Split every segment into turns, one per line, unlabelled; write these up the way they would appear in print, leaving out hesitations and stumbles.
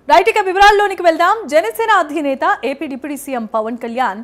Right ఇక వివరాల్లోనికి వెళ్దాం. జనసేన అధినేత AP deputy CM Pawan Kalyan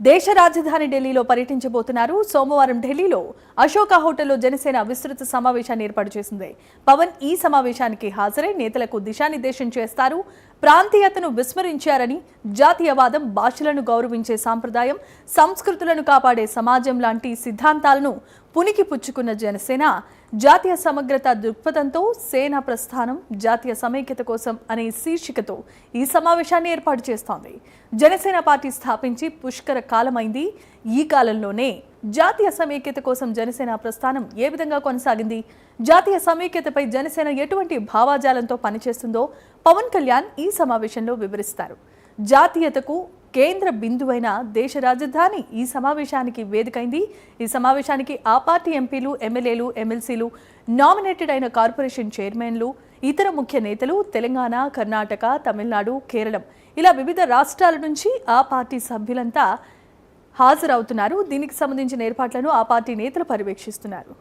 దేశ రాజధాని ఢిల్లీలో పర్యటించబోతున్నారు. సోమవారం ఢిల్లీలో అశోక హోటల్లో జనసేన విస్తృత సమావేశాన్ని ఏర్పాటు చేసింది. పవన్ ఈ సమావేశానికి హాజరై నేతలకు దిశానిర్దేశం చేస్తారు. ప్రాంతీయతను విస్మరించారని, జాతీయవాదం, భాషలను గౌరవించే సాంప్రదాయం, సంస్కృతులను కాపాడే సమాజం లాంటి సిద్ధాంతాలను పునికి పుచ్చుకున్న జనసేన జాతీయ సమగ్రత దృక్పథంతో సేనా ప్రస్థానం, జాతీయ సమైక్యత కోసం అనే శీర్షికతో ఈ సమావేశాన్ని ఏర్పాటు చేస్తోంది. జనసేన పార్టీ స్థాపించి పుష్కర కాలమైంది. ఈ కాలంలోనే జాతీయ సమైక్యత కోసం జనసేన ప్రస్థానం ఏ విధంగా కొనసాగింది, జాతీయ సమైక్యతపై జనసేన ఎటువంటి భావాజాలంతో పనిచేస్తుందో పవన్ కళ్యాణ్ ఈ సమావేశంలో వివరిస్తారు. జాతీయతకు కేంద్ర బిందువైన దేశ రాజధాని ఈ సమావేశానికి వేదికైంది. ఈ సమావేశానికి ఆ పార్టీ ఎంపీలు, ఎమ్మెల్యేలు, ఎమ్మెల్సీలు, నామినేటెడ్ అయిన కార్పొరేషన్ చైర్మన్లు, ఇతర ముఖ్య నేతలు, తెలంగాణ, కర్ణాటక, తమిళనాడు, కేరళం ఇలా వివిధ రాష్ట్రాల నుంచి ఆ పార్టీ సభ్యులంతా హాజరవుతున్నారు. దీనికి సంబంధించిన ఏర్పాట్లను ఆ పార్టీ నేతలు పర్యవేక్షిస్తున్నారు.